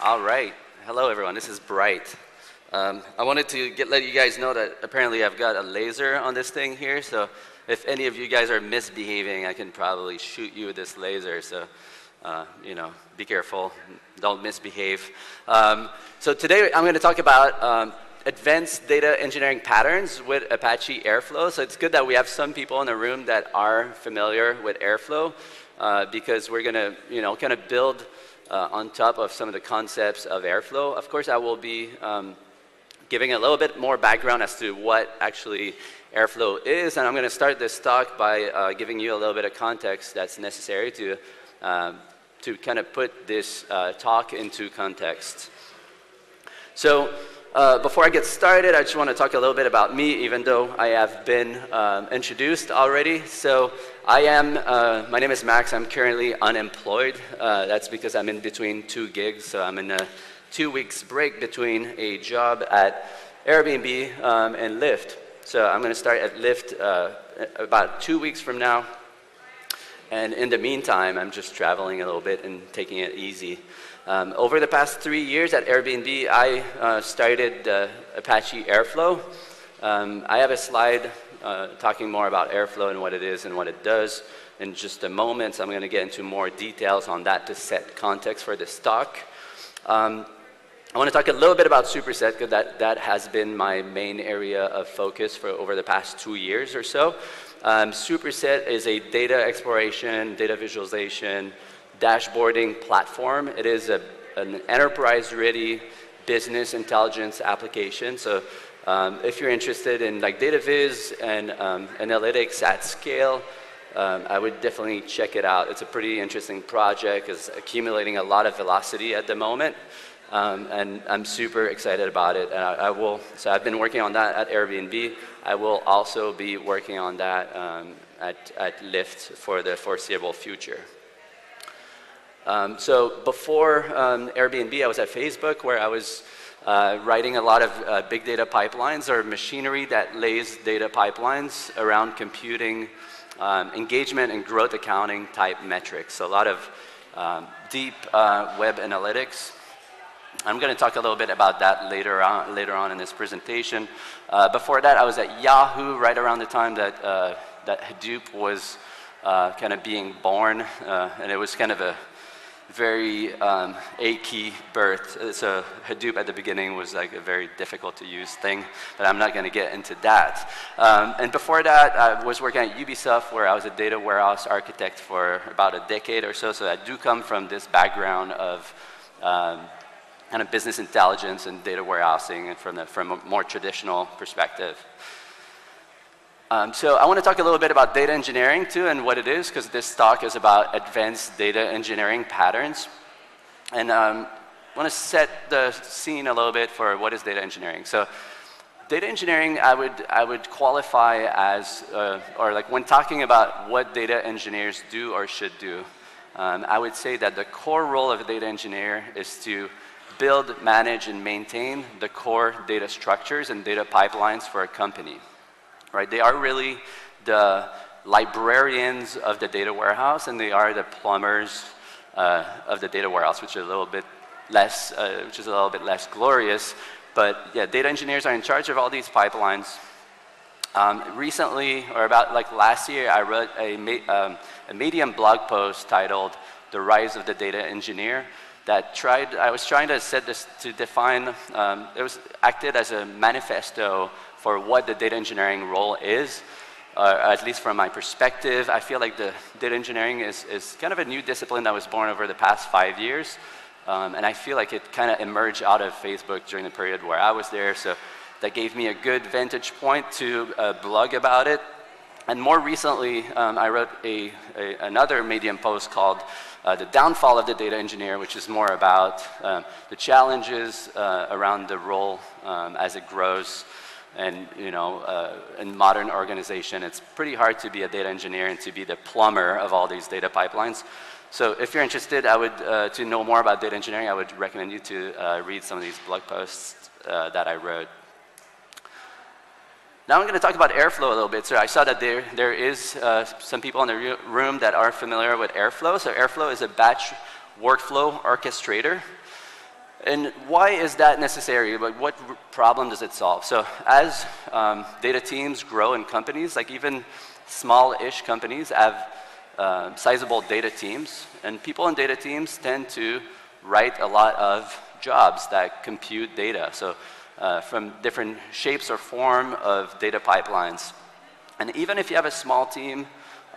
All right. Hello, everyone. This is Bright. I wanted to let you guys know that apparently I've got a laser on this thing here. So if any of you guys are misbehaving, I can probably shoot you with this laser. So, be careful. Don't misbehave. So today I'm going to talk about advanced data engineering patterns with Apache Airflow. So it's good that we have some people in the room that are familiar with Airflow because we're going to, kind of build on top of some of the concepts of Airflow. Of course, I will be giving a little bit more background as to what actually Airflow is, and I'm going to start this talk by giving you a little bit of context that's necessary to kind of put this talk into context. So before I get started, I just want to talk a little bit about me, even though I have been introduced already. So my name is Max. I'm currently unemployed. That's because I'm in between two gigs. So I'm in a 2 weeks break between a job at Airbnb and Lyft. So I'm going to start at Lyft about 2 weeks from now. And in the meantime, I'm just traveling a little bit and taking it easy. Over the past 3 years at Airbnb, I started Apache Airflow. I have a slide talking more about Airflow and what it is and what it does in just a moment. So I'm going to get into more details on that to set context for this talk. I want to talk a little bit about Superset because that has been my main area of focus for over the past 2 years or so. Superset is a data exploration, data visualization, dashboarding platform. It is an enterprise-ready business intelligence application. So if you're interested in like data viz and analytics at scale, I would definitely check it out. It's a pretty interesting project. It's accumulating a lot of velocity at the moment. And I'm super excited about it. And so I've been working on that at Airbnb. I will also be working on that at Lyft for the foreseeable future. So before Airbnb, I was at Facebook where I was writing a lot of big data pipelines or machinery that lays data pipelines around computing engagement and growth accounting type metrics. So a lot of deep web analytics. I'm going to talk a little bit about that later on in this presentation. Before that, I was at Yahoo right around the time that Hadoop was kind of being born, and it was kind of a very achy birth. So Hadoop at the beginning was like a very difficult to use thing, but I'm not going to get into that. And before that, I was working at Ubisoft where I was a data warehouse architect for about a decade or so. So I do come from this background of kind of business intelligence and data warehousing and from a more traditional perspective. So I want to talk a little bit about data engineering too and what it is, because this talk is about advanced data engineering patterns. And I want to set the scene a little bit for what is data engineering. So data engineering, I would qualify as, or like when talking about what data engineers do or should do, I would say that the core role of a data engineer is to build, manage, and maintain the core data structures and data pipelines for a company. Right? They are really the librarians of the data warehouse, and they are the plumbers of the data warehouse, which is a little bit less glorious. But yeah, data engineers are in charge of all these pipelines. Recently, or about like last year, I wrote a Medium blog post titled "The Rise of the Data Engineer." I was trying to set this to define. It was acted as a manifesto for what the data engineering role is, at least from my perspective. I feel like the data engineering is kind of a new discipline that was born over the past 5 years. And I feel like it kind of emerged out of Facebook during the period where I was there. So that gave me a good vantage point to blog about it. And more recently, I wrote another Medium post called The Downfall of the Data Engineer, which is more about the challenges around the role as it grows. And in modern organization, it's pretty hard to be a data engineer and to be the plumber of all these data pipelines. So if you're interested, to know more about data engineering, I would recommend you to read some of these blog posts that I wrote. Now I'm going to talk about Airflow a little bit. So I saw that there is some people in the room that are familiar with Airflow. So Airflow is a batch workflow orchestrator. And why is that necessary? Like, what problem does it solve? So as data teams grow in companies, like even small-ish companies have sizable data teams, and people in data teams tend to write a lot of jobs that compute data. So from different shapes or form of data pipelines. And even if you have a small team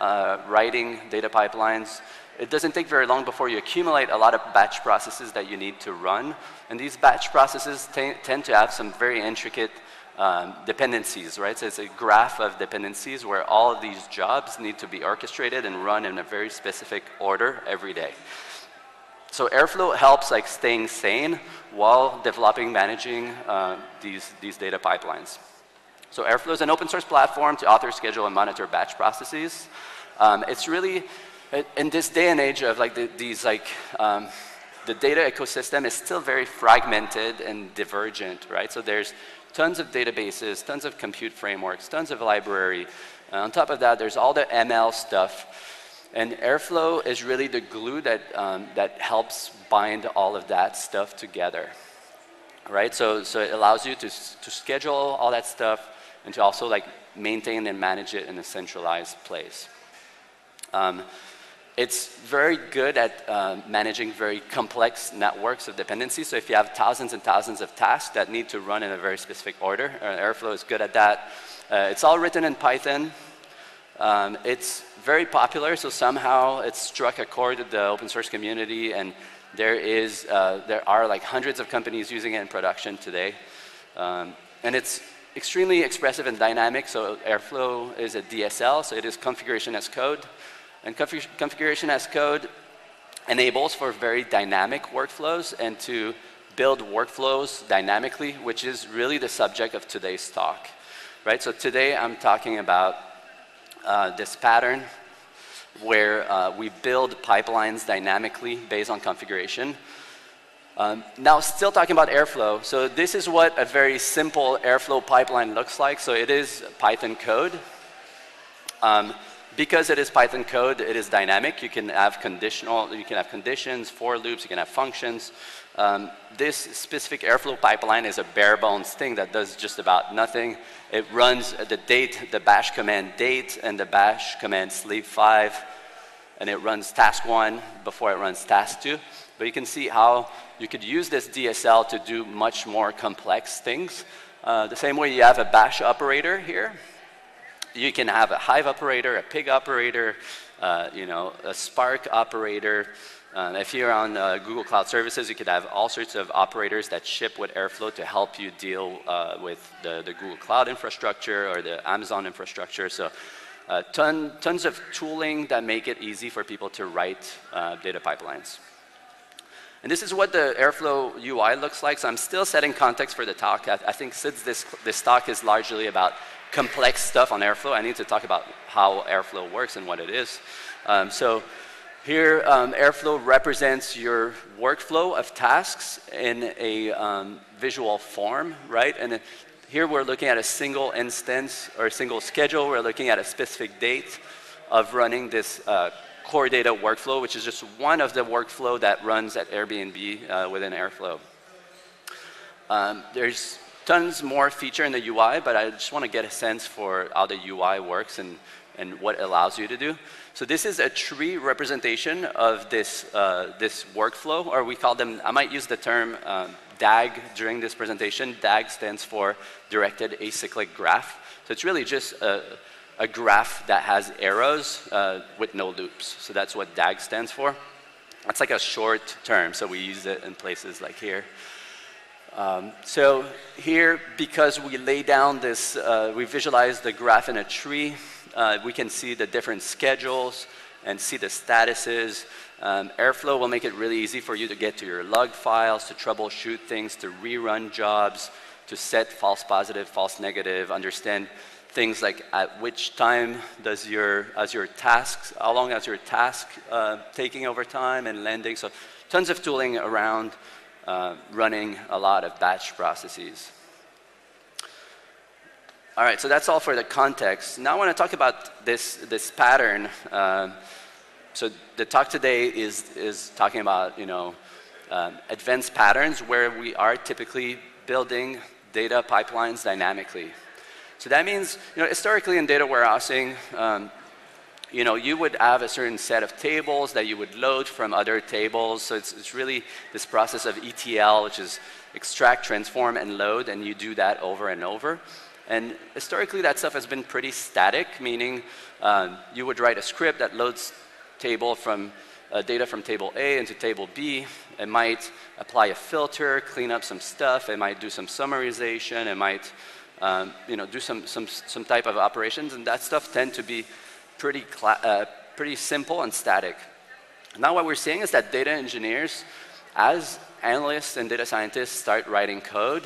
writing data pipelines, it doesn't take very long before you accumulate a lot of batch processes that you need to run. And these batch processes tend to have some very intricate dependencies, right? So it's a graph of dependencies where all of these jobs need to be orchestrated and run in a very specific order every day. So Airflow helps like staying sane while developing, managing these data pipelines. So Airflow is an open source platform to author, schedule, and monitor batch processes. It's really, in this day and age of like the data ecosystem is still very fragmented and divergent, right? So there's tons of databases, tons of compute frameworks, tons of library. On top of that, there's all the ML stuff. And Airflow is really the glue that, that helps bind all of that stuff together, right? So it allows you to schedule all that stuff and to also like maintain and manage it in a centralized place. It's very good at managing very complex networks of dependencies. So if you have thousands and thousands of tasks that need to run in a very specific order, Airflow is good at that. It's all written in Python. It's very popular, so somehow it's struck a chord with the open source community, and there are like hundreds of companies using it in production today. And it's extremely expressive and dynamic, so Airflow is a DSL, so it is configuration as code. And configuration as code enables for very dynamic workflows and to build workflows dynamically, which is really the subject of today's talk, right? So today I'm talking about this pattern where we build pipelines dynamically based on configuration. Now, still talking about Airflow, so this is what a very simple Airflow pipeline looks like. So it is Python code. Because it is Python code, it is dynamic. You can have conditions, for loops, you can have functions. This specific Airflow pipeline is a bare bones thing that does just about nothing. It runs the bash command date and the bash command sleep 5, and it runs task 1 before it runs task 2. But you can see how you could use this DSL to do much more complex things. The same way you have a bash operator here. You can have a Hive operator, a pig operator, a Spark operator. If you're on Google Cloud Services, you could have all sorts of operators that ship with Airflow to help you deal with the Google Cloud infrastructure or the Amazon infrastructure. So tons of tooling that make it easy for people to write data pipelines. And this is what the Airflow UI looks like. So I'm still setting context for the talk. I think since this talk is largely about complex stuff on Airflow, I need to talk about how Airflow works and what it is. So here, Airflow represents your workflow of tasks in a visual form, right? And here we're looking at a single instance or a single schedule. We're looking at a specific date of running this core data workflow, which is just one of the workflow that runs at Airbnb within Airflow. There's tons more feature in the UI, but I just want to get a sense for how the UI works and what it allows you to do. So this is a tree representation of this workflow, or we call them, I might use the term DAG during this presentation. DAG stands for Directed Acyclic Graph. So it's really just a graph that has arrows with no loops. So that's what DAG stands for. That's like a short term, so we use it in places like here. So here, because we lay down this, we visualize the graph in a tree, we can see the different schedules and see the statuses. Airflow will make it really easy for you to get to your log files, to troubleshoot things, to rerun jobs, to set false positive, false negative, understand things like at which time does your tasks, how long is your task taking over time and landing. So tons of tooling around running a lot of batch processes. All right, so that's all for the context. Now I want to talk about this pattern. So the talk today is talking about advanced patterns where we are typically building data pipelines dynamically. So that means, historically in data warehousing, you would have a certain set of tables that you would load from other tables. So it's really this process of ETL, which is extract, transform, and load, and you do that over and over. And historically, that stuff has been pretty static, meaning you would write a script that loads data from table A into table B. It might apply a filter, clean up some stuff. It might do some summarization. It might do some type of operations, and that stuff tend to be pretty simple and static. Now what we're seeing is that data engineers, as analysts and data scientists start writing code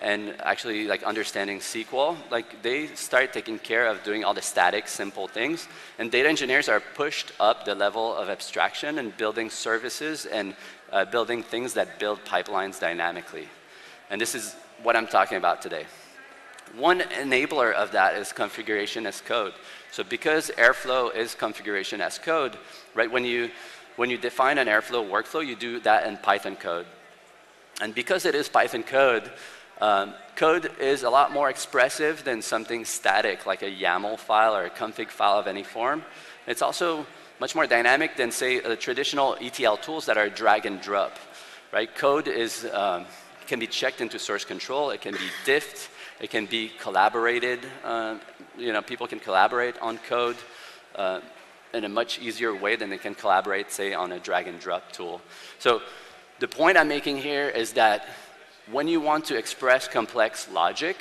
and actually understanding SQL, they start taking care of doing all the static, simple things. And data engineers are pushed up the level of abstraction and building services and building things that build pipelines dynamically. And this is what I'm talking about today. One enabler of that is configuration as code. So because Airflow is configuration as code, right, when you define an Airflow workflow, you do that in Python code. And because it is Python code, code is a lot more expressive than something static like a YAML file or a config file of any form. It's also much more dynamic than, say, the traditional ETL tools that are drag and drop. Right? Code can be checked into source control. It can be diffed. It can be collaborated. People can collaborate on code in a much easier way than they can collaborate, say, on a drag and drop tool. So the point I'm making here is that when you want to express complex logic,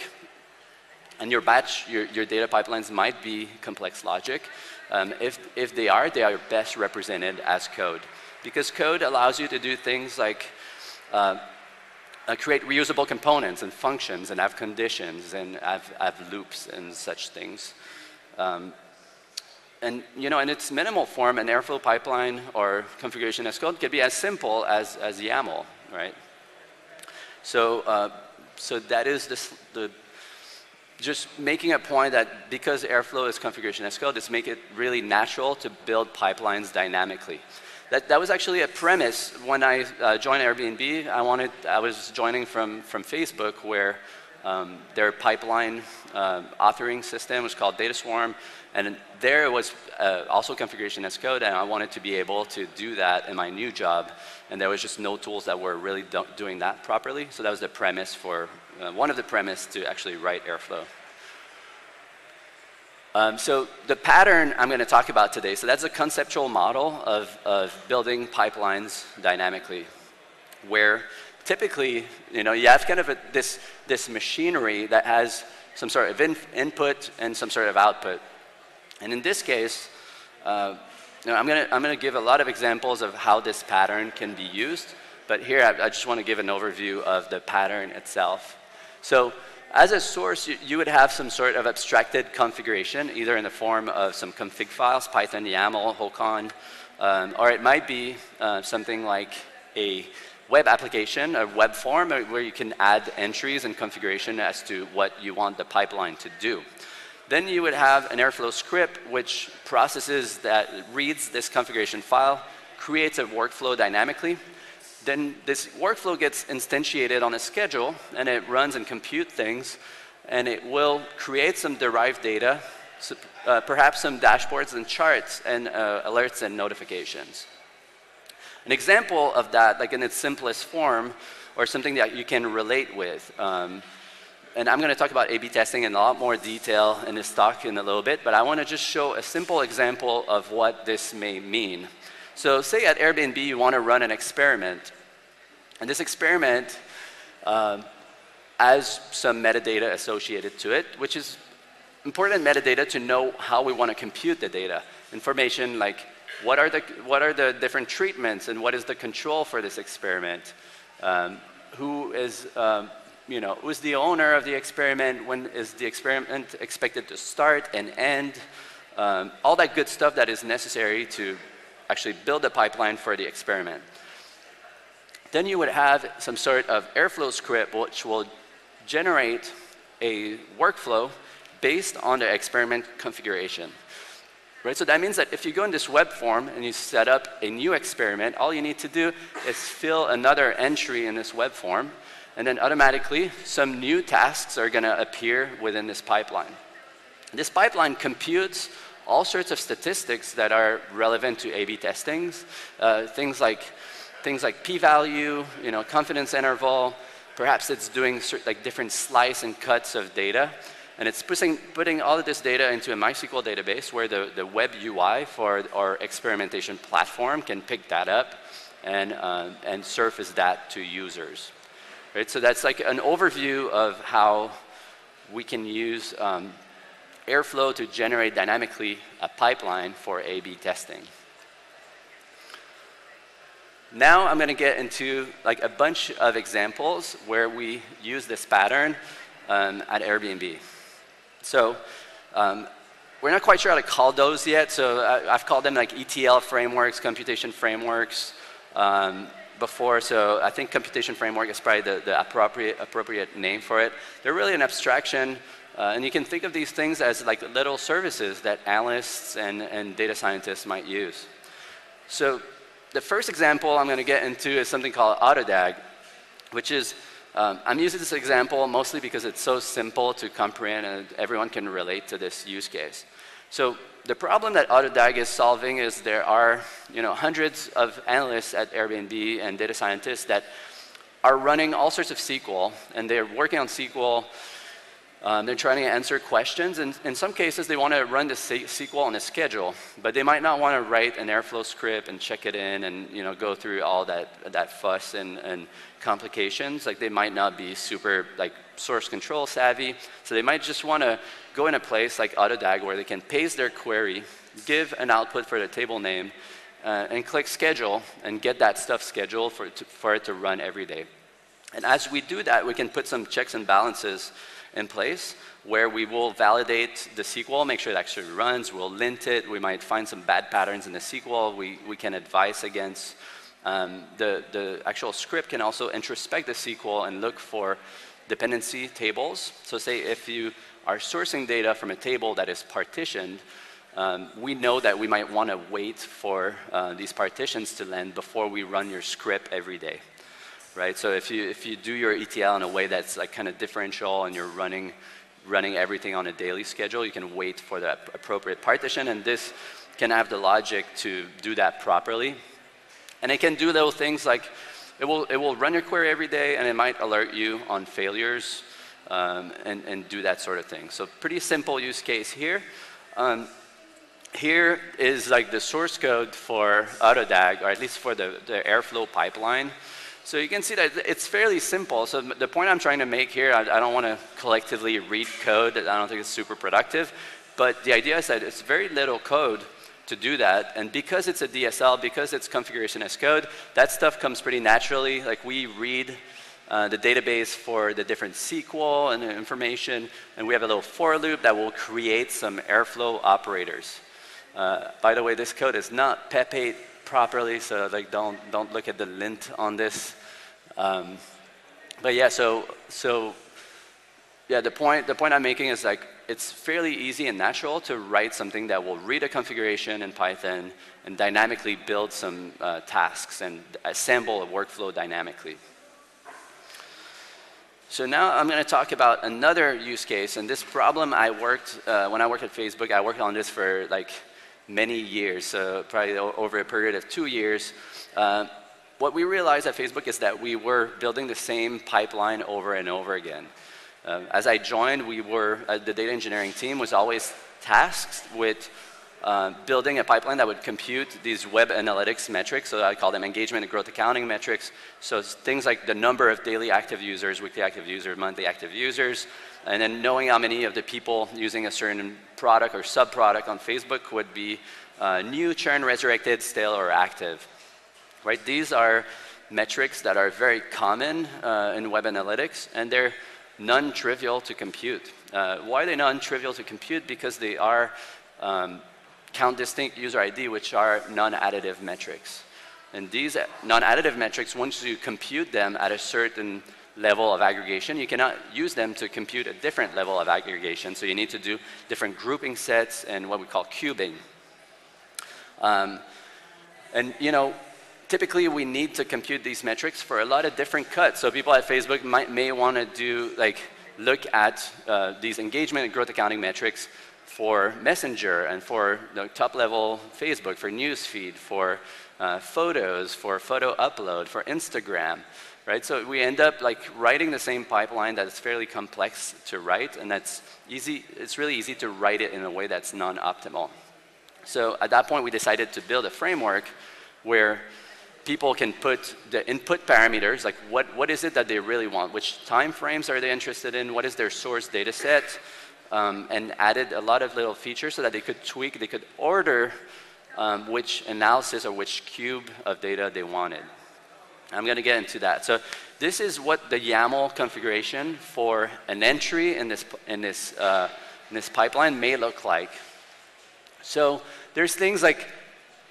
and your data pipelines might be complex logic, if they are best represented as code. Because code allows you to do things like create reusable components and functions and have conditions and have loops and such things. And in its minimal form, an Airflow pipeline or configuration as code can be as simple as YAML, right? So that is just making a point that because Airflow is configuration as code, it's make it really natural to build pipelines dynamically. That was actually a premise when I joined Airbnb. I was joining from Facebook, where their pipeline authoring system was called DataSwarm, and there was also configuration as code, and I wanted to be able to do that in my new job, and there was just no tools that were really doing that properly. So that was the premise for one of the premise to actually write Airflow. So the pattern I'm going to talk about today, so that's a conceptual model of building pipelines dynamically, where typically, you have kind of this machinery that has some sort of input and some sort of output. And in this case, I'm going to give a lot of examples of how this pattern can be used, but here I just want to give an overview of the pattern itself. So as a source, you would have some sort of abstracted configuration, either in the form of some config files, Python, YAML, Hocon, or it might be something like a web application, a web form, where you can add entries and configuration as to what you want the pipeline to do. Then you would have an Airflow script which reads this configuration file, creates a workflow dynamically. Then this workflow gets instantiated on a schedule, and it runs and computes things, and it will create some derived data, perhaps some dashboards and charts and alerts and notifications. An example of that, like in its simplest form, or something that you can relate with, and I'm going to talk about A/B testing in a lot more detail in this talk in a little bit, but I want to just show a simple example of what this may mean. So say at Airbnb you want to run an experiment, and this experiment has some metadata associated to it, which is important metadata to know how we want to compute the data. Information like what are the different treatments and what is the control for this experiment? Who's the owner of the experiment? When is the experiment expected to start and end? All that good stuff that is necessary to actually build a pipeline for the experiment. Then you would have some sort of Airflow script which will generate a workflow based on the experiment configuration. Right? So that means that if you go in this web form and you set up a new experiment, all you need to do is fill another entry in this web form, and then automatically some new tasks are going to appear within this pipeline. This pipeline computes all sorts of statistics that are relevant to A/B testings, things like p-value, confidence interval. Perhaps it's doing like different slice and cuts of data. And it's putting all of this data into a MySQL database where the web UI for our experimentation platform can pick that up and surface that to users. Right? So that's like an overview of how we can use Airflow to generate dynamically a pipeline for A/B testing. Now I'm going to get into like a bunch of examples where we use this pattern at Airbnb. So we're not quite sure how to call those yet. So I've called them like ETL frameworks, computation frameworks before. So I think computation framework is probably the appropriate name for it. They're really an abstraction. And you can think of these things as like little services that analysts and data scientists might use. So the first example I'm going to get into is something called AutoDAG, which is, I'm using this example mostly because it's so simple to comprehend and everyone can relate to this use case. So the problem that AutoDAG is solving is there are hundreds of analysts at Airbnb and data scientists that are running all sorts of SQL, and they're working on SQL. They're trying to answer questions, and in some cases they want to run the SQL on a schedule, but they might not want to write an Airflow script and check it in and go through all that fuss and complications. Like they might not be super like source control savvy, so they might just want to go in a place like AutoDAG where they can paste their query, give an output for the table name, and click schedule and get that stuff scheduled for it to run every day. And as we do that, we can put some checks and balances in place where we will validate the SQL, make sure it actually runs, we'll lint it, we might find some bad patterns in the SQL, we can advise against. The actual script can also introspect the SQL and look for dependency tables. So say if you are sourcing data from a table that is partitioned, we know that we might want to wait for these partitions to land before we run your script every day. Right? So if you do your ETL in a way that's like kind of differential and you're running everything on a daily schedule, you can wait for the appropriate partition, and this can have the logic to do that properly. And it can do little things like it will run your query every day, and it might alert you on failures and do that sort of thing. So pretty simple use case here. Here is like the source code for AutoDAG, or at least for the Airflow pipeline. So you can see that it's fairly simple. So the point I'm trying to make here, I don't want to collectively read code. I don't think it's super productive. But the idea is that it's very little code to do that. And because it's a DSL, because it's configuration as code, that stuff comes pretty naturally. Like we read the database for the different SQL and the information, and we have a little for loop that will create some Airflow operators. By the way, this code is not pepate properly, so like don't look at the lint on this. But yeah, so yeah, the point I'm making is like it's fairly easy and natural to write something that will read a configuration in Python and dynamically build some tasks and assemble a workflow dynamically. So now I'm going to talk about another use case, and this problem I worked when I worked at Facebook. I worked on this for like many years, so probably over a period of 2 years. What we realized at Facebook is that we were building the same pipeline over and over again. As I joined, the data engineering team was always tasked with building a pipeline that would compute these web analytics metrics, so I call them engagement and growth accounting metrics. So things like the number of daily active users, weekly active users, monthly active users, and then knowing how many of the people using a certain product or sub-product on Facebook would be new, churn, resurrected, stale, or active. Right? These are metrics that are very common in web analytics, and they're non-trivial to compute. Why are they non-trivial to compute? Because they are count distinct user ID, which are non-additive metrics. And these non-additive metrics, once you compute them at a certain level of aggregation, you cannot use them to compute a different level of aggregation. So you need to do different grouping sets and what we call cubing. And typically we need to compute these metrics for a lot of different cuts. So people at Facebook may want to do look at these engagement and growth accounting metrics for Messenger and for top-level Facebook, for newsfeed, for photos, for photo upload, for Instagram, right? So we end up writing the same pipeline that is fairly complex to write, and that's easy. It's really easy to write it in a way that's non-optimal. So at that point, we decided to build a framework where people can put the input parameters, like what is it that they really want, which time frames are they interested in, what is their source data set, and added a lot of little features so that they could tweak, they could order which analysis or which cube of data they wanted. I'm going to get into that. So this is what the YAML configuration for an entry in this pipeline may look like. So there's things like,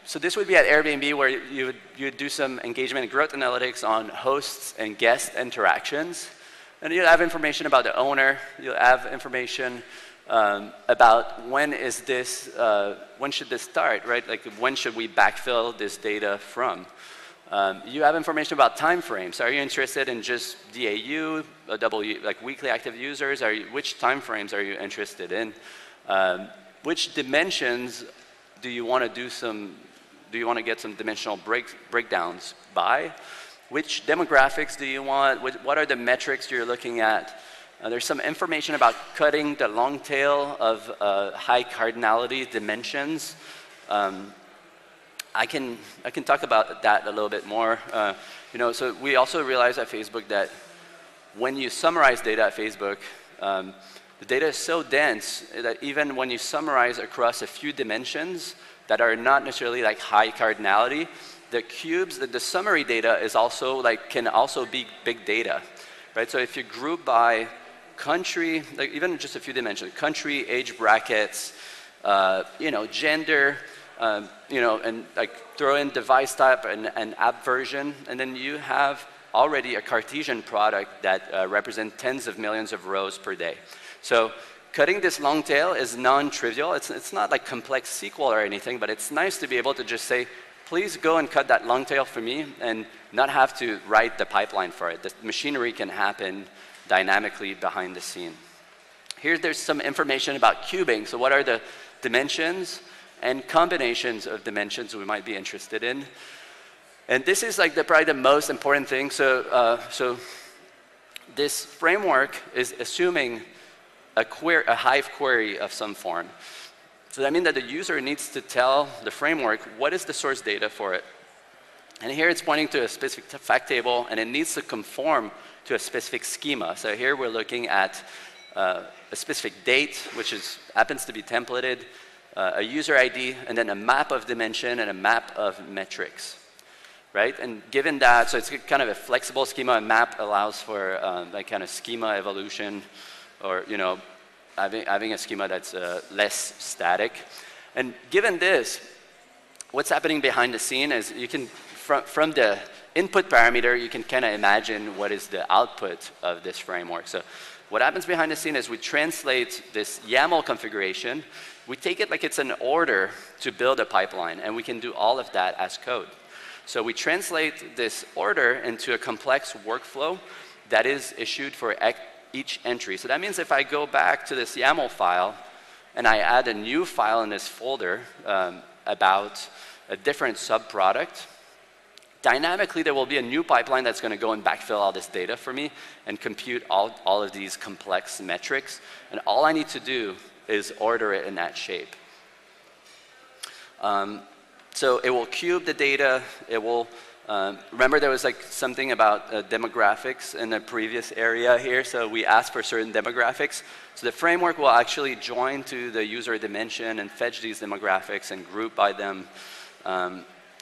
so this would be at Airbnb where you would do some engagement and growth analytics on hosts and guest interactions. And you'll have information about the owner. You'll have information about when should this start, right? Like when should we backfill this data from? You have information about time frames. Are you interested in just DAU, weekly active users? Which time frames are you interested in? Which dimensions do you want to get some dimensional breakdowns by? Which demographics do you want? What are the metrics you're looking at? There's some information about cutting the long tail of high cardinality dimensions. I can talk about that a little bit more. So we also realized at Facebook that when you summarize data at Facebook, the data is so dense that even when you summarize across a few dimensions that are not necessarily high cardinality, the cubes, the summary data is also can also be big data, right? So if you group by country, even just a few dimensions, country, age brackets, gender, and throw in device type and app version, and then you have already a Cartesian product that represents tens of millions of rows per day. So cutting this long tail is non-trivial. It's not like complex SQL or anything, but it's nice to be able to just say, please go and cut that long tail for me and not have to write the pipeline for it. The machinery can happen dynamically behind the scene. There's some information about cubing. So what are the dimensions and combinations of dimensions we might be interested in? And this is probably the most important thing. So this framework is assuming a Hive query of some form. So that means that the user needs to tell the framework what is the source data for it. And here it's pointing to a specific fact table, and it needs to conform to a specific schema. So here we're looking at a specific date, which happens to be templated, a user ID, and then a map of dimension and a map of metrics, right? And given that, so it's kind of a flexible schema. A map allows for kind of schema evolution, or having a schema that's less static. And given this, what's happening behind the scene is you can, from the input parameter, you can kind of imagine what is the output of this framework. So what happens behind the scene is we translate this YAML configuration, we take it like it's an order to build a pipeline, and we can do all of that as code. So we translate this order into a complex workflow that is issued for each entry. So that means if I go back to this YAML file and I add a new file in this folder about a different subproduct, dynamically there will be a new pipeline that's going to go and backfill all this data for me and compute all of these complex metrics. And all I need to do is order it in that shape. So it will cube the data. It will remember there was something about demographics in the previous area here, so we asked for certain demographics. So the framework will actually join to the user dimension and fetch these demographics and group by them.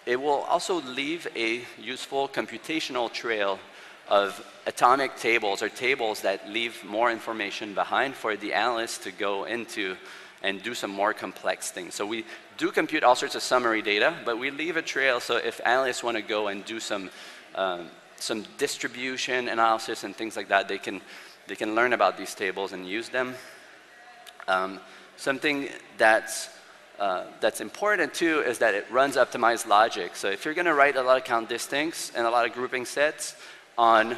It will also leave a useful computational trail of atomic tables, or tables that leave more information behind for the analyst to go into and do some more complex things. So we do compute all sorts of summary data, but we leave a trail so if analysts want to go and do some distribution analysis and things like that, they can learn about these tables and use them. Something that's that's important too is that it runs optimized logic. So if you're going to write a lot of count distincts and a lot of grouping sets on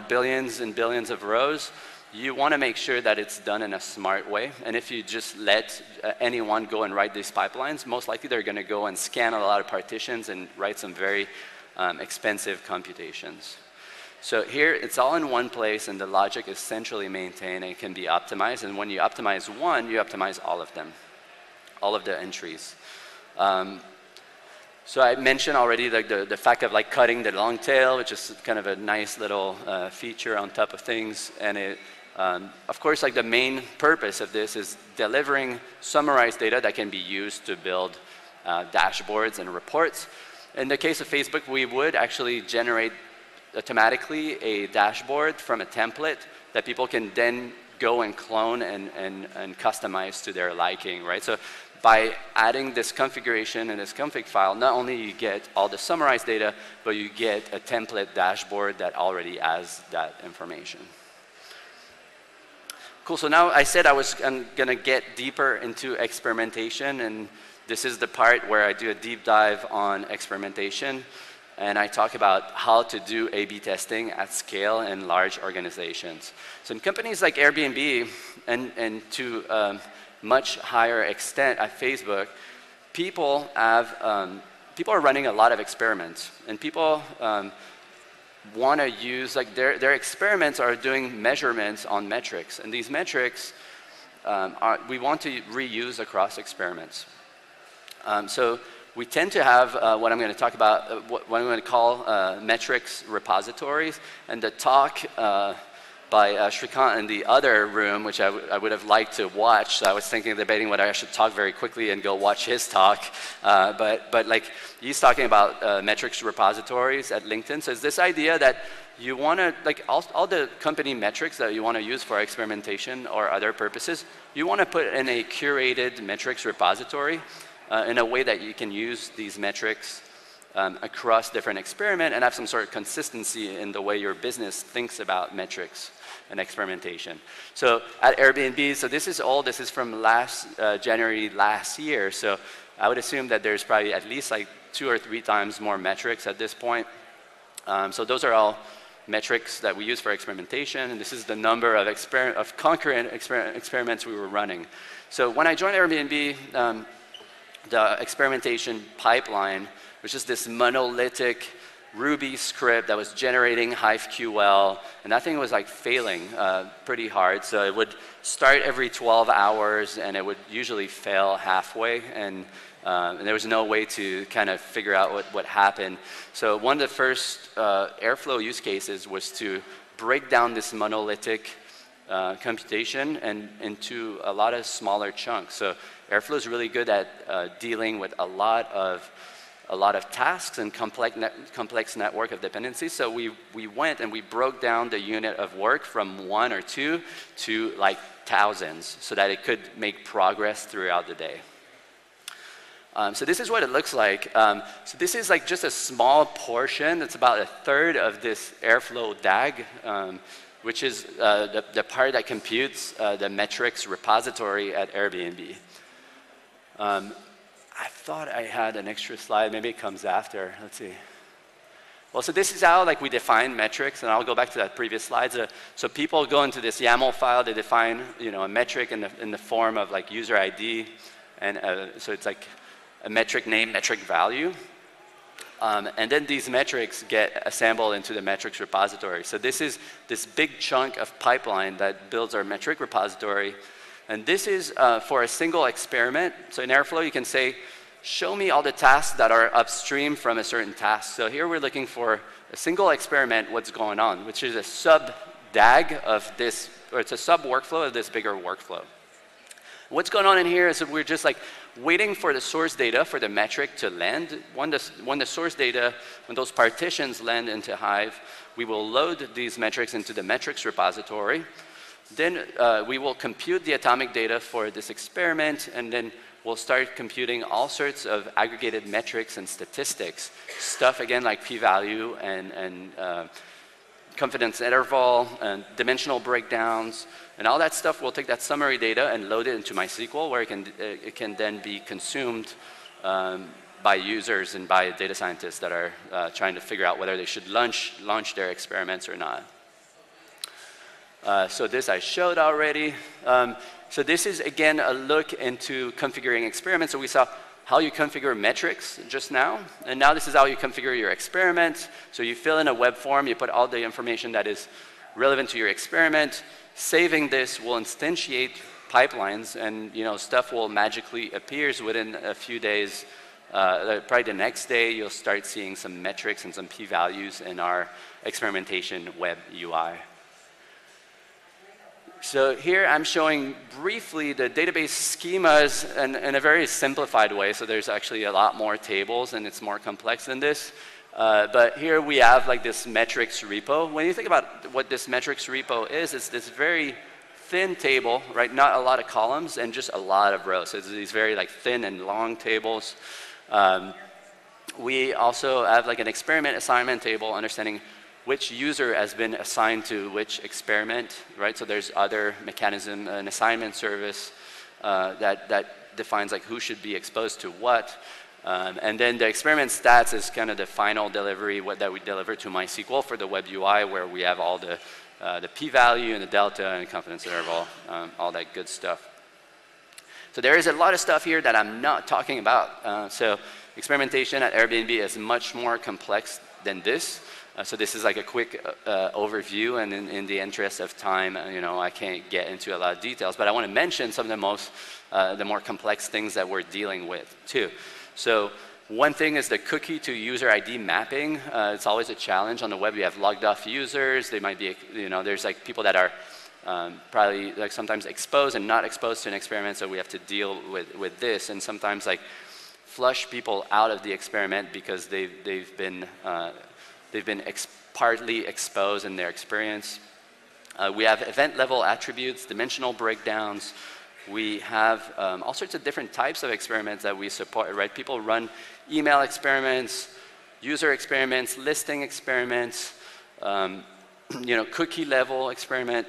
billions and billions of rows, you want to make sure that it's done in a smart way. And if you just let anyone go and write these pipelines, most likely they're going to go and scan a lot of partitions and write some very expensive computations. So here, it's all in one place, and the logic is centrally maintained and can be optimized. And when you optimize one, you optimize all of them, all of the entries. So I mentioned already the fact of cutting the long tail, which is kind of a nice little feature on top of things. And it, of course, the main purpose of this is delivering summarized data that can be used to build dashboards and reports. In the case of Facebook, we would actually generate automatically a dashboard from a template that people can then go and clone and customize to their liking, right? So by adding this configuration and this config file, not only you get all the summarized data, but you get a template dashboard that already has that information. Cool, so now I said I was going to get deeper into experimentation, and this is the part where I do a deep dive on experimentation, and I talk about how to do A/B testing at scale in large organizations. So in companies like Airbnb, and to much higher extent at Facebook, people are running a lot of experiments, and people want to use, their experiments are doing measurements on metrics, and these metrics we want to reuse across experiments. So we tend to have what I'm going to talk about, what I'm going to call metrics repositories, and the talk by Shrikant in the other room, which I would have liked to watch. So I was debating whether I should talk very quickly and go watch his talk. But he's talking about metrics repositories at LinkedIn. So it's this idea that you want to, all the company metrics that you want to use for experimentation or other purposes, you want to put in a curated metrics repository in a way that you can use these metrics across different experiments and have some sort of consistency in the way your business thinks about metrics and experimentation. So at Airbnb, so this is from January last year. So I would assume that there's probably at least 2 or 3 times more metrics at this point. So those are all metrics that we use for experimentation, and this is the number of concurrent experiments we were running. So when I joined Airbnb, the experimentation pipeline, which is this monolithic Ruby script that was generating HiveQL, and that thing was failing pretty hard. So it would start every 12 hours, and it would usually fail halfway, and there was no way to kind of figure out what happened. So one of the first Airflow use cases was to break down this monolithic computation into a lot of smaller chunks. So Airflow is really good at dealing with a lot of tasks and complex network of dependencies. So we went and we broke down the unit of work from 1 or 2 to thousands, so that it could make progress throughout the day. So this is what it looks like. So this is just a small portion. It's about a third of this Airflow DAG, which is the part that computes the metrics repository at Airbnb. I thought I had an extra slide. Maybe it comes after. Let's see. Well, so this is how we define metrics, and I'll go back to that previous slide. So people go into this YAML file. They define a metric in the form of user ID, and so it's a metric name, metric value. And then these metrics get assembled into the metrics repository. So this is this big chunk of pipeline that builds our metric repository. And this is for a single experiment. So in Airflow, you can say, show me all the tasks that are upstream from a certain task. So here we're looking for a single experiment, what's going on, which is a sub-DAG of this, or it's a sub-workflow of this bigger workflow. What's going on in here is that we're just waiting for the source data for the metric to land. When the source data, when those partitions land into Hive, we will load these metrics into the metrics repository. Then we will compute the atomic data for this experiment, and then we'll start computing all sorts of aggregated metrics and statistics. Stuff, again, like p-value and confidence interval, and dimensional breakdowns, and all that stuff will take that summary data and load it into MySQL, where it can then be consumed by users and by data scientists that are trying to figure out whether they should launch their experiments or not. So this I showed already. So this is, again, a look into configuring experiments. So we saw how you configure metrics just now. And now this is how you configure your experiment. So you fill in a web form. You put all the information that is relevant to your experiment. Saving this will instantiate pipelines. And stuff will magically appear within a few days. Probably the next day, you'll start seeing some metrics and some p-values in our experimentation web UI. So here I'm showing briefly the database schemas in a very simplified way. So there's actually a lot more tables, and it's more complex than this. But here we have like this metrics repo. When you think about what this metrics repo is, it's this very thin table, right? Not a lot of columns and just a lot of rows. So it's these very like thin and long tables. We also have like an experiment assignment table, understanding which user has been assigned to which experiment, right? So there's other mechanism, an assignment service that defines like who should be exposed to what. And then the experiment stats is kind of the final delivery that we deliver to MySQL for the web UI, where we have all the p-value and the delta and confidence interval, all that good stuff. So there is a lot of stuff here that I'm not talking about. So experimentation at Airbnb is much more complex than this. So this is like a quick overview, and in the interest of time, I can't get into a lot of details, but I want to mention some of the more complex things that we're dealing with too. So one thing is the cookie to user ID mapping. It's always a challenge on the web. You have logged off users. They might be, there's like people that are probably like sometimes exposed and not exposed to an experiment, so we have to deal with this, and sometimes like flush people out of the experiment because they've been partly exposed in their experience. We have event-level attributes, dimensional breakdowns. We have all sorts of different types of experiments that we support, right? People run email experiments, user experiments, listing experiments, cookie-level experiment.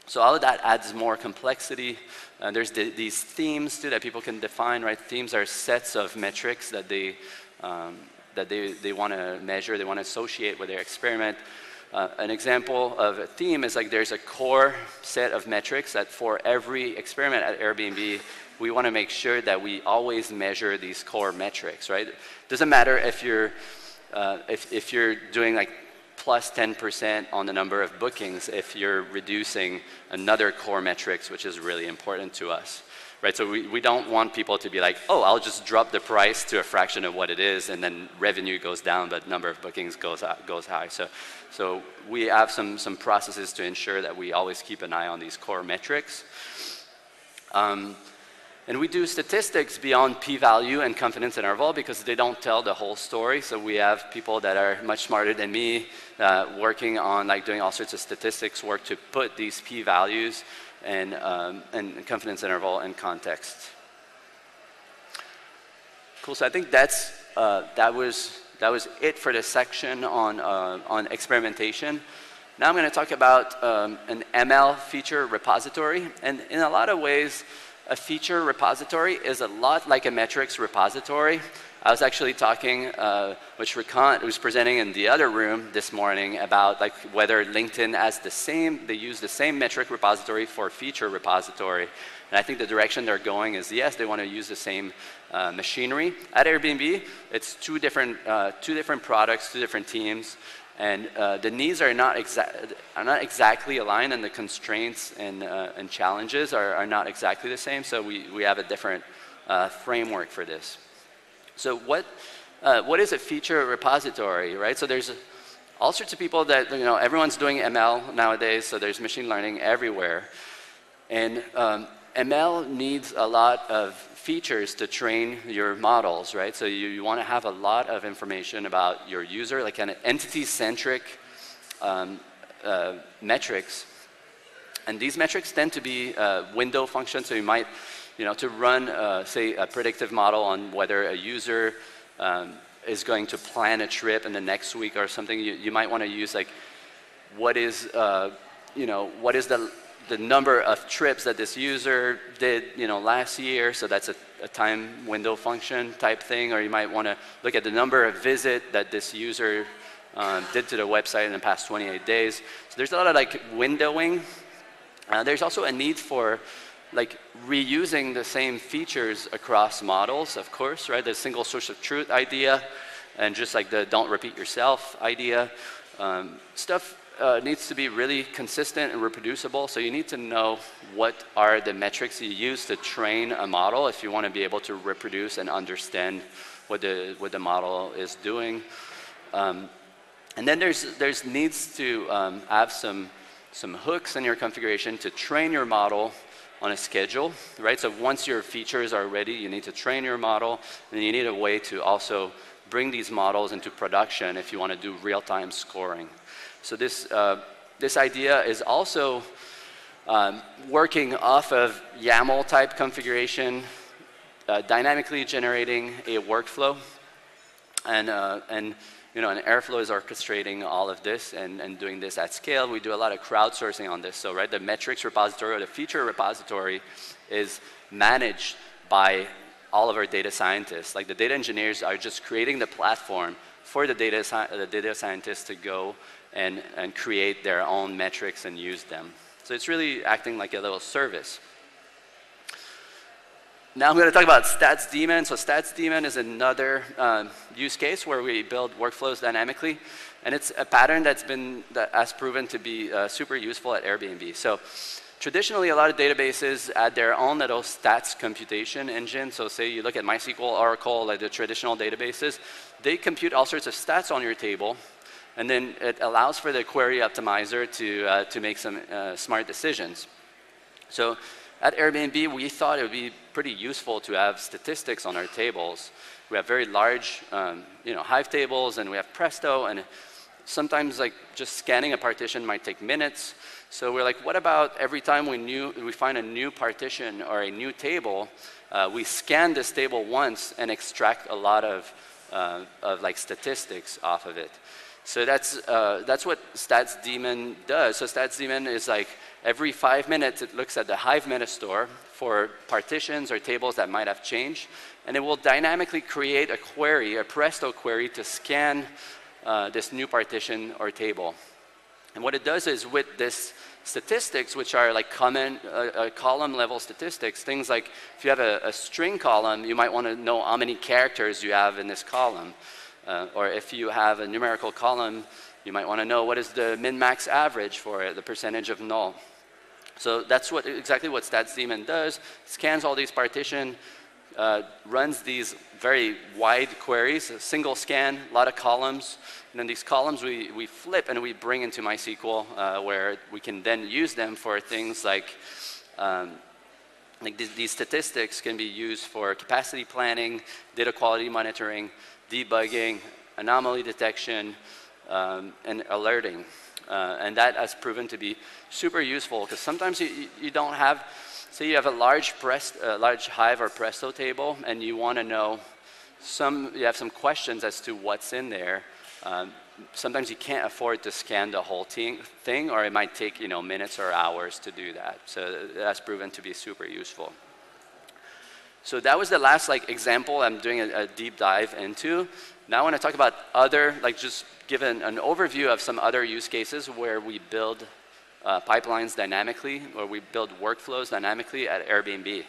So all of that adds more complexity. There's these themes, too, that people can define, right? Themes are sets of metrics that they want to measure, they want to associate with their experiment. An example of a theme is like there's a core set of metrics that for every experiment at Airbnb, we want to make sure that we always measure these core metrics, right? It doesn't matter if you're doing like plus 10% on the number of bookings if you're reducing another core metrics, which is really important to us. Right, so we don't want people to be like, oh, I'll just drop the price to a fraction of what it is, and then revenue goes down, but number of bookings goes high. So we have some processes to ensure that we always keep an eye on these core metrics. And we do statistics beyond p-value and confidence interval because they don't tell the whole story. So we have people that are much smarter than me working on like doing all sorts of statistics work to put these p-values and confidence interval and context. Cool. So I think that was it for this section on experimentation. Now I'm going to talk about an ML feature repository, and in a lot of ways, a feature repository is a lot like a metrics repository. I was actually talking with Shrikant, who was presenting in the other room this morning, about like whether LinkedIn has they use the same metric repository for feature repository. And I think the direction they're going is yes, they want to use the same machinery. At Airbnb, it's two different products, two different teams, and the needs are not exactly aligned, and the constraints and challenges are not exactly the same. So we have a different framework for this. So what is a feature repository, right? So there's all sorts of people that, everyone's doing ML nowadays, so there's machine learning everywhere. And ML needs a lot of features to train your models, right? So you want to have a lot of information about your user, like an entity-centric metrics. And these metrics tend to be window functions, so you might to run, say, a predictive model on whether a user is going to plan a trip in the next week or something, you might want to use like what is, what is the number of trips that this user did, last year. So that's a time window function type thing. Or you might want to look at the number of visits that this user did to the website in the past 28 days. So there's a lot of like windowing. There's also a need for like reusing the same features across models, of course, right? The single source of truth idea, and just like the don't repeat yourself idea. Stuff needs to be really consistent and reproducible. So you need to know what are the metrics you use to train a model if you want to be able to reproduce and understand what the model is doing. And then there's needs to have some hooks in your configuration to train your model on a schedule, right? So once your features are ready, you need to train your model, and you need a way to also bring these models into production if you want to do real-time scoring. So this idea is also working off of YAML type configuration, dynamically generating a workflow, and Airflow is orchestrating all of this and doing this at scale. We do a lot of crowdsourcing on this. So, right, the metrics repository or the feature repository is managed by all of our data scientists. Like the data engineers are just creating the platform for the data scientists to go and create their own metrics and use them. So it's really acting like a little service. Now I'm going to talk about Stats Daemon. So Stats Daemon is another use case where we build workflows dynamically, and it's a pattern that has proven to be super useful at Airbnb. So traditionally, a lot of databases add their own little stats computation engine. So say you look at MySQL, Oracle, like the traditional databases, they compute all sorts of stats on your table, and then it allows for the query optimizer to make some smart decisions. So at Airbnb, we thought it would be pretty useful to have statistics on our tables. We have very large, Hive tables, and we have Presto, and sometimes like just scanning a partition might take minutes. So we're like, what about every time we find a new partition or a new table, we scan this table once and extract a lot of like statistics off of it. So that's what Stats Daemon does. So Stats Daemon is like every 5 minutes it looks at the Hive metastore for partitions or tables that might have changed, and it will dynamically create a query, a Presto query, to scan this new partition or table. And what it does is with this statistics, which are like common column level statistics, things like if you have a string column, you might want to know how many characters you have in this column. Or if you have a numerical column, you might want to know what is the min-max average for it, the percentage of null. So that's exactly what Stats Daemon does. Scans all these partitions, runs these very wide queries, a single scan, a lot of columns, and then these columns we flip and we bring into MySQL where we can then use them for things like these statistics can be used for capacity planning, data quality monitoring, debugging, anomaly detection, and alerting. And that has proven to be super useful because sometimes you don't have, say you have a large Hive or Presto table and you want to know you have some questions as to what's in there. Sometimes you can't afford to scan the whole thing, or it might take minutes or hours to do that. So that's proven to be super useful. So that was the last example I'm doing a deep dive into. Now I want to talk about other, just give an overview of some other use cases where we build pipelines dynamically, or we build workflows dynamically at Airbnb.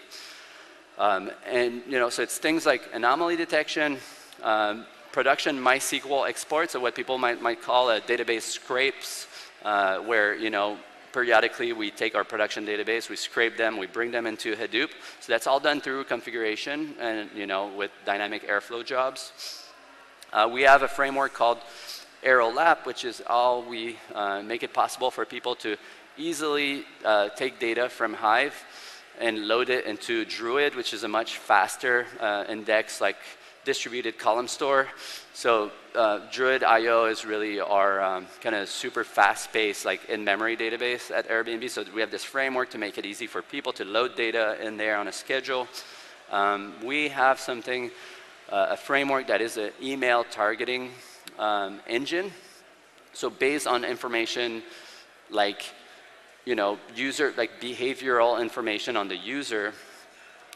So it's things like anomaly detection, production MySQL exports, so what people might call a database scrapes, where periodically we take our production database, we scrape them, we bring them into Hadoop. So that's all done through configuration and with dynamic Airflow jobs. We have a framework called AeroLab, which is all we make it possible for people to easily take data from Hive and load it into Druid, which is a much faster index distributed column store. So Druid.io is really our kind of super fast-paced in-memory database at Airbnb. So we have this framework to make it easy for people to load data in there on a schedule. We have a framework that is an email targeting engine. So based on information like, user, like behavioral information on the user,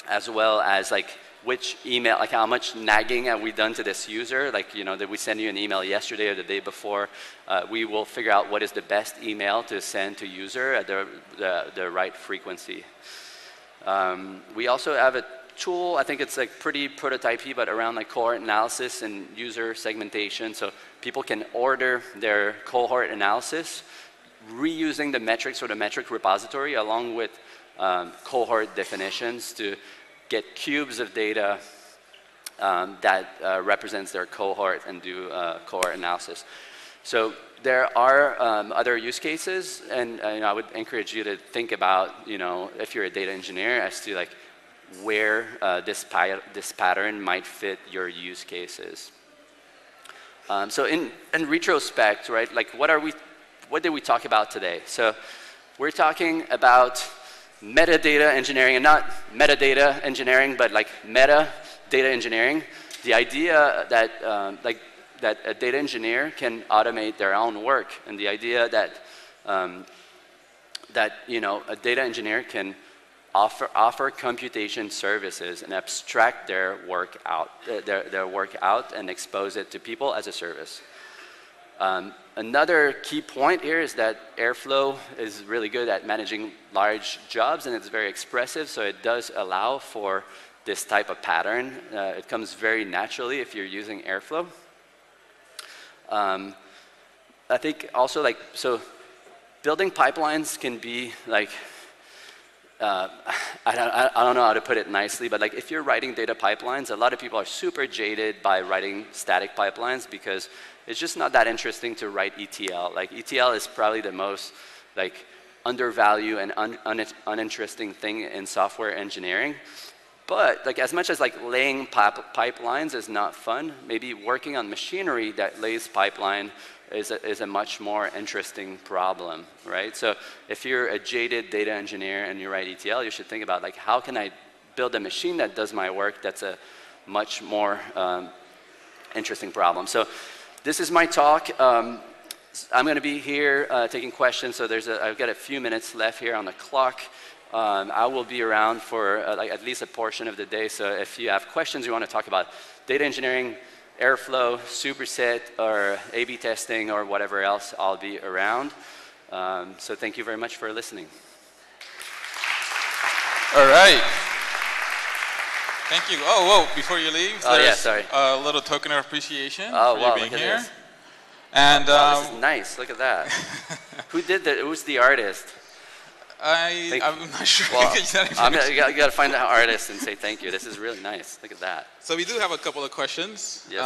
as well as like which email, like how much nagging have we done to this user? Like, did we send you an email yesterday or the day before? We will figure out what is the best email to send to user at the right frequency. We also have a tool, I think it's like pretty prototypey, but around like cohort analysis and user segmentation. So people can order their cohort analysis reusing the metrics or the metric repository along with cohort definitions to get cubes of data that represents their cohort and do cohort analysis. So there are other use cases, and I would encourage you to think about, if you're a data engineer, as to like where this pattern might fit your use cases. So in retrospect, right, like what did we talk about today? So we're talking about metadata engineering, and not metadata engineering, but like meta data engineering. The idea that that a data engineer can automate their own work, and the idea that a data engineer can offer computation services and abstract their work out and expose it to people as a service. Another key point here is that Airflow is really good at managing large jobs, and it's very expressive, so it does allow for this type of pattern. It comes very naturally if you're using Airflow. I think also so building pipelines can be like, I don't know how to put it nicely, but like if you're writing data pipelines, a lot of people are super jaded by writing static pipelines because it's just not that interesting to write ETL. Like ETL is probably the most like undervalued and uninteresting thing in software engineering. But like as much as like laying pipelines is not fun, maybe working on machinery that lays pipeline is a much more interesting problem, right? So if you're a jaded data engineer and you write ETL, you should think about like how can I build a machine that does my work that's a much more interesting problem. So this is my talk. I'm going to be here taking questions. So I've got a few minutes left here on the clock. I will be around for like at least a portion of the day. So if you have questions you want to talk about data engineering, Airflow, superset, or A/B testing, or whatever else, I'll be around. So thank you very much for listening. All right. Thank you. Oh, whoa, before you leave, there's a little token of appreciation for you being here. This. And wow, this is nice. Look at that. Who did that? Who's the artist? I'm not sure. Well, you got to find the artist and say thank you. This is really nice. Look at that. So we do have a couple of questions. Yes.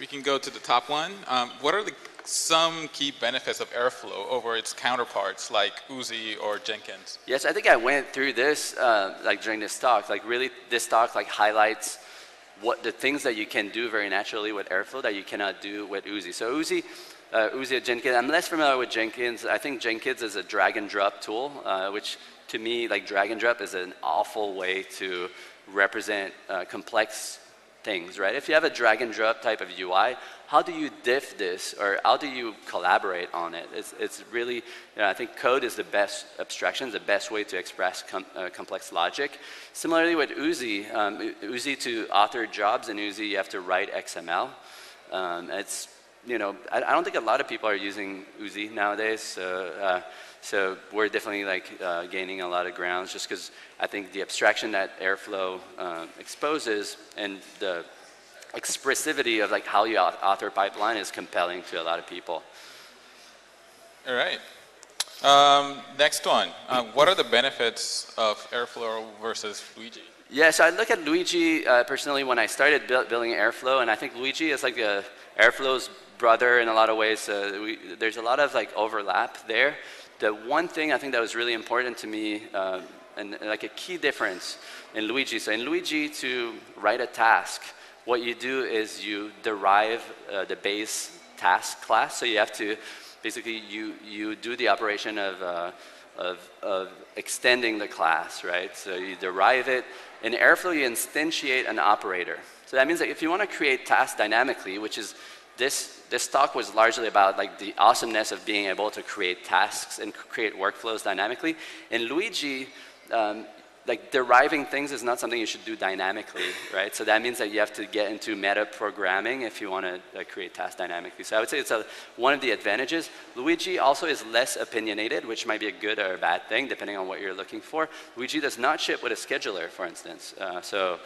We can go to the top one. What are some key benefits of Airflow over its counterparts like Uzi or Jenkins? Yes, I think I went through this like during this talk. Like really, this talk like highlights what the things that you can do very naturally with Airflow that you cannot do with Uzi. So Uzi or Jenkins, I'm less familiar with Jenkins. I think Jenkins is a drag and drop tool, which to me, like drag and drop is an awful way to represent complex things, right? If you have a drag and drop type of UI, how do you diff this, or how do you collaborate on it? It's really, I think code is the best abstraction, the best way to express complex logic. Similarly with Uzi, Uzi to author jobs in Uzi, you have to write XML. It's, I don't think a lot of people are using Uzi nowadays, so we're definitely like gaining a lot of grounds just because I think the abstraction that Airflow exposes and the expressivity of like how you author pipeline is compelling to a lot of people. All right. Next one. What are the benefits of Airflow versus Luigi? Yeah, so I look at Luigi personally when I started building Airflow, and I think Luigi is like Airflow's brother in a lot of ways. There's a lot of like overlap there. The one thing I think that was really important to me, and like a key difference in Luigi, so in Luigi to write a task, what you do is you derive the base task class. So you have to, basically you do the operation of extending the class, right? So you derive it. In Airflow, you instantiate an operator. So that means that if you want to create tasks dynamically, which is this talk was largely about like the awesomeness of being able to create tasks and create workflows dynamically. In Luigi, like deriving things is not something you should do dynamically, right? So that means that you have to get into meta programming if you want to create tasks dynamically. So I would say it's one of the advantages. Luigi also is less opinionated, which might be a good or a bad thing, depending on what you're looking for. Luigi does not ship with a scheduler, for instance. So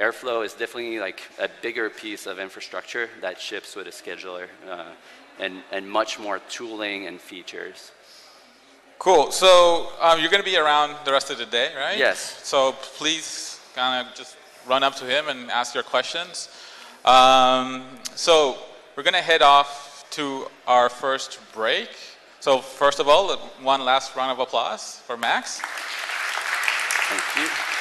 Airflow is definitely like a bigger piece of infrastructure that ships with a scheduler and much more tooling and features. Cool. So you're going to be around the rest of the day, right? Yes. So please kind of just run up to him and ask your questions. So we're going to head off to our first break. So first of all, one last round of applause for Max. Thank you.